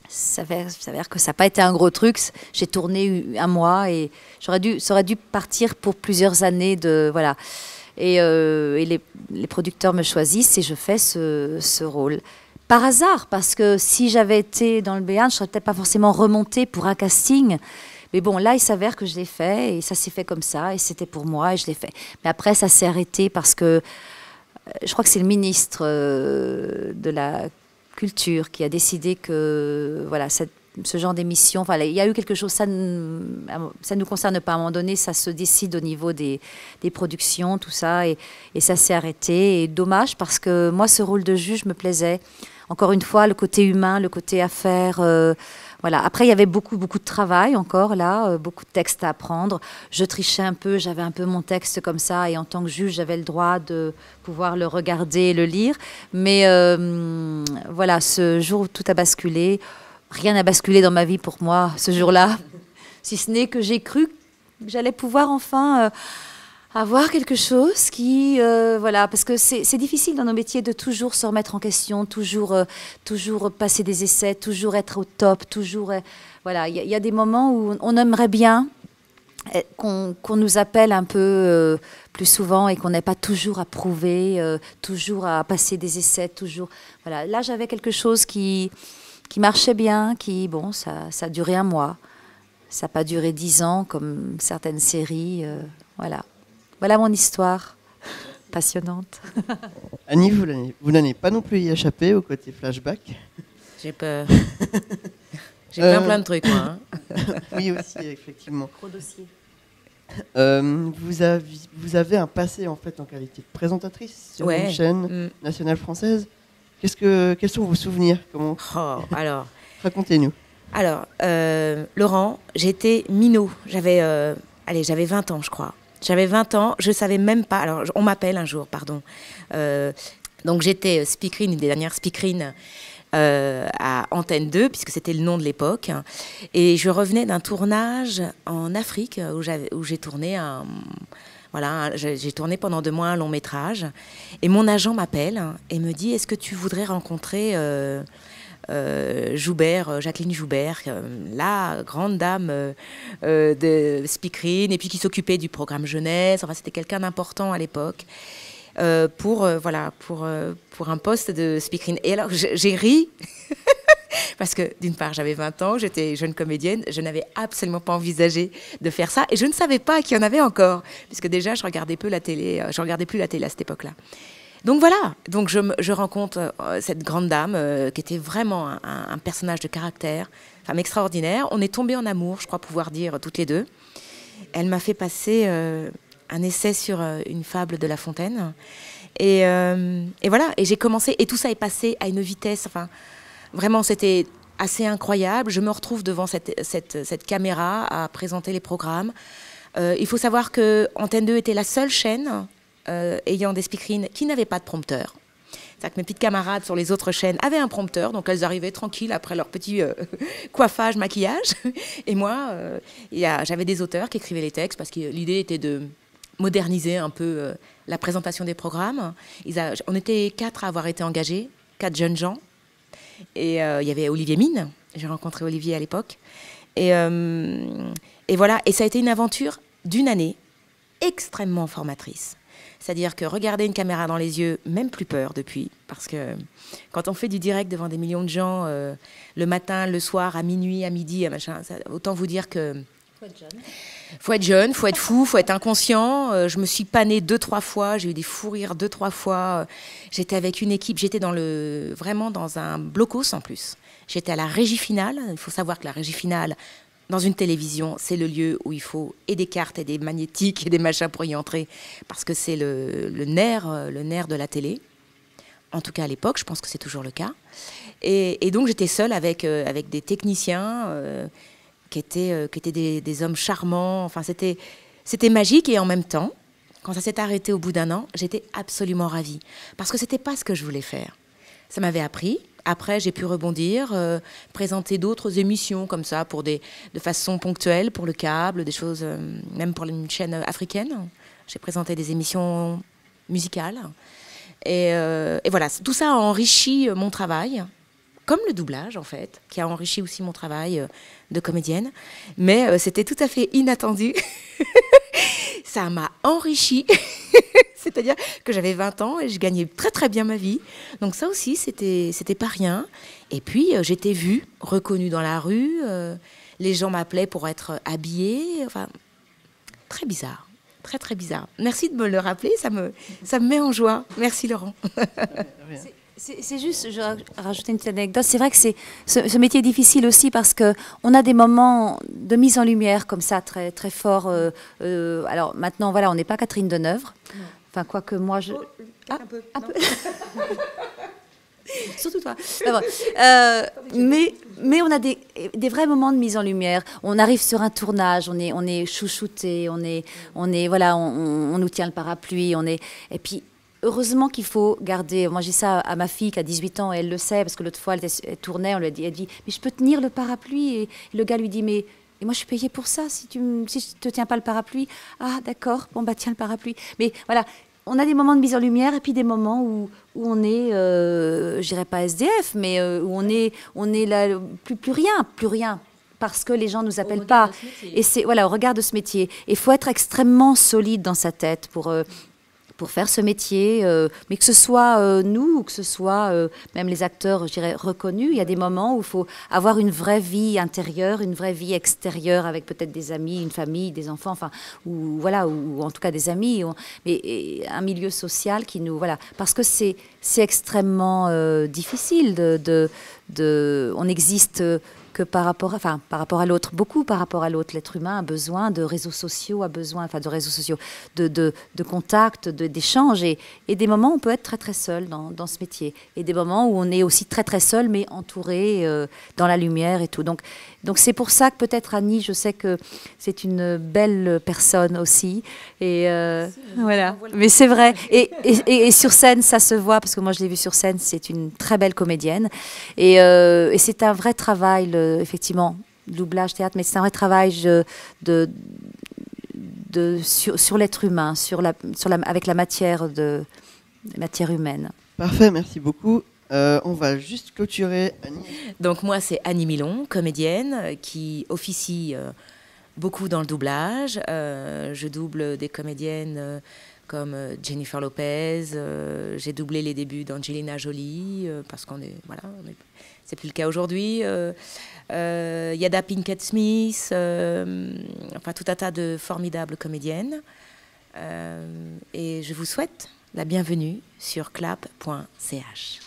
Ça s'avère que ça n'a pas été un gros truc. J'ai tourné 1 mois et ça aurait dû partir pour plusieurs années. Voilà. Et les producteurs me choisissent et je fais ce rôle. Par hasard, parce que si j'avais été dans le Béarn, je ne serais peut-être pas forcément remontée pour un casting. Mais bon, là, il s'avère que je l'ai fait et ça s'est fait comme ça et c'était pour moi et je l'ai fait. Mais après, ça s'est arrêté parce que je crois que c'est le ministre de la Culture qui a décidé que voilà, ce genre d'émission. Enfin, il y a eu quelque chose, ça ne nous concerne pas. À un moment donné, ça se décide au niveau des productions, tout ça, et ça s'est arrêté. Et dommage, parce que moi, ce rôle de juge me plaisait. Encore une fois, le côté humain, le côté affaire. Voilà. Après, il y avait beaucoup de travail encore là, beaucoup de textes à apprendre. Je trichais un peu, j'avais un peu mon texte comme ça, et en tant que juge, j'avais le droit de pouvoir le regarder et le lire. Mais voilà, ce jour où tout a basculé, rien n'a basculé dans ma vie pour moi ce jour-là, si ce n'est que j'ai cru que j'allais pouvoir enfin avoir quelque chose qui, voilà, parce que c'est difficile dans nos métiers de toujours se remettre en question, toujours passer des essais, toujours être au top, toujours, voilà, il y a des moments où on aimerait bien qu'on nous appelle un peu plus souvent et qu'on n'ait pas toujours à prouver, toujours à passer des essais, toujours, voilà. Là, j'avais quelque chose qui marchait bien, bon, ça a duré 1 mois, ça n'a pas duré 10 ans comme certaines séries, voilà. Voilà mon histoire passionnante. Annie, vous n'allez pas non plus y échapper au côté flashback. J'ai peur. J'ai plein de trucs, moi. Oui, aussi, effectivement. Gros dossier. Vous avez un passé, en fait, en qualité de présentatrice sur une chaîne nationale française. Quels sont vos souvenirs? Alors, racontez-nous. Alors, Laurent, j'étais minot. J'avais 20 ans, je crois. J'avais 20 ans, je ne savais même pas. Alors, on m'appelle un jour, pardon. Donc, j'étais speakerine, une des dernières speakerines à Antenne 2, puisque c'était le nom de l'époque. Et je revenais d'un tournage en Afrique, où j'ai tourné j'ai tourné pendant 2 mois un long métrage. Et mon agent m'appelle et me dit: est-ce que tu voudrais rencontrer Jacqueline Joubert, la grande dame de speakerine, et puis qui s'occupait du programme jeunesse. Enfin, c'était quelqu'un d'important à l'époque pour un poste de speakerine. Et alors j'ai ri parce que d'une part j'avais 20 ans, j'étais jeune comédienne, je n'avais absolument pas envisagé de faire ça, et je ne savais pas qu'il y en avait encore, puisque déjà je regardais peu la télé, je regardais plus la télé à cette époque-là. Donc voilà, donc je rencontre cette grande dame qui était vraiment un personnage de caractère, femme extraordinaire. On est tombés en amour, je crois pouvoir dire, toutes les deux. Elle m'a fait passer un essai sur une fable de La Fontaine. Et voilà, et j'ai commencé, et tout ça est passé à une vitesse, enfin, vraiment c'était assez incroyable. Je me retrouve devant cette caméra à présenter les programmes. Il faut savoir que Antenne 2 était la seule chaîne ayant des speakerines qui n'avaient pas de prompteur. C'est-à-dire que mes petites camarades sur les autres chaînes avaient un prompteur, donc elles arrivaient tranquilles après leur petit coiffage, maquillage. Et moi, j'avais des auteurs qui écrivaient les textes, parce que l'idée était de moderniser un peu la présentation des programmes. On était 4 à avoir été engagés, 4 jeunes gens. Et il y avait Olivier Mine, j'ai rencontré Olivier à l'époque. Et voilà, et ça a été une aventure d'1 année extrêmement formatrice. C'est-à-dire que regarder une caméra dans les yeux, même plus peur depuis, parce que quand on fait du direct devant des millions de gens, le matin, le soir, à minuit, à midi, autant vous dire que... Faut être jeune, faut être fou, faut être inconscient. Je me suis panée 2-3 fois, j'ai eu des fous rires 2-3 fois. J'étais avec une équipe, j'étais vraiment dans un blocos en plus. J'étais à la régie finale. Il faut savoir que la régie finale, dans une télévision, c'est le lieu où il faut et des cartes et des magnétiques et des machins pour y entrer, parce que c'est le nerf de la télé. En tout cas à l'époque, je pense que c'est toujours le cas. Et donc j'étais seule avec des techniciens qui étaient des hommes charmants. Enfin, c'était magique, et en même temps, quand ça s'est arrêté au bout d'1 an, j'étais absolument ravie, parce que c'était pas ce que je voulais faire. Ça m'avait appris. Après, j'ai pu rebondir, présenter d'autres émissions comme ça, de façon ponctuelle, pour le câble, des choses, même pour une chaîne africaine. J'ai présenté des émissions musicales. Et voilà, tout ça a enrichi mon travail, comme le doublage, en fait, qui a enrichi aussi mon travail de comédienne. Mais c'était tout à fait inattendu. Ça m'a enrichi. C'est-à-dire que j'avais 20 ans et je gagnais très très bien ma vie. Donc ça aussi, c'était pas rien. Et puis, j'étais vue, reconnue dans la rue. Les gens m'appelaient pour être habillée. Enfin, très bizarre. Très très bizarre. Merci de me le rappeler, ça me met en joie. Merci Laurent. C'est juste, je vais rajouter une petite anecdote. C'est vrai que ce métier est difficile aussi parce qu'on a des moments de mise en lumière comme ça, très, très forts. Alors maintenant, voilà, on n'est pas Catherine Deneuve. Enfin, quoique moi, je... un peu. Surtout toi. Mais on a des vrais moments de mise en lumière. On arrive sur un tournage, on est chouchouté, voilà, on nous tient le parapluie, et puis heureusement qu'il faut garder. Moi, j'ai ça à ma fille qui a 18 ans et elle le sait parce que l'autre fois elle tournait, elle dit mais je peux tenir le parapluie, et le gars lui dit mais et moi je suis payée pour ça, si je te tiens pas le parapluie. Ah d'accord, bon bah tiens le parapluie. Mais voilà, on a des moments de mise en lumière et puis des moments où on est, je dirais pas SDF, mais où on est là, plus rien. Parce que les gens nous appellent pas. Et c'est voilà, au regard de ce métier. Et il faut être extrêmement solide dans sa tête pour faire ce métier, mais que ce soit nous ou que ce soit même les acteurs, je dirais, reconnus. Il y a des moments où il faut avoir une vraie vie intérieure, une vraie vie extérieure avec peut-être des amis, une famille, des enfants, enfin, ou voilà, ou en tout cas des amis, mais un milieu social qui nous, voilà, parce que c'est extrêmement difficile on existe que par rapport à l'autre, beaucoup par rapport à l'autre. L'être humain a besoin de réseaux sociaux, de contacts, d'échanges, et des moments où on peut être très très seul dans ce métier, et des moments où on est aussi très très seul, mais entouré dans la lumière et tout. Donc c'est pour ça que peut-être Annie, je sais que c'est une belle personne aussi, et voilà. Mais c'est vrai, et sur scène, ça se voit, parce que moi je l'ai vue sur scène, c'est une très belle comédienne, et c'est un vrai travail, effectivement, doublage, théâtre, mais c'est un vrai travail sur l'être humain, avec la matière humaine. Parfait, merci beaucoup. On va juste clôturer, Annie. Donc moi, c'est Annie Milon, comédienne, qui officie beaucoup dans le doublage. Je double des comédiennes comme Jennifer Lopez. J'ai doublé les débuts d'Angelina Jolie, parce c'est plus le cas aujourd'hui. Yada Pinkett Smith, enfin tout un tas de formidables comédiennes. Et je vous souhaite la bienvenue sur clap.ch.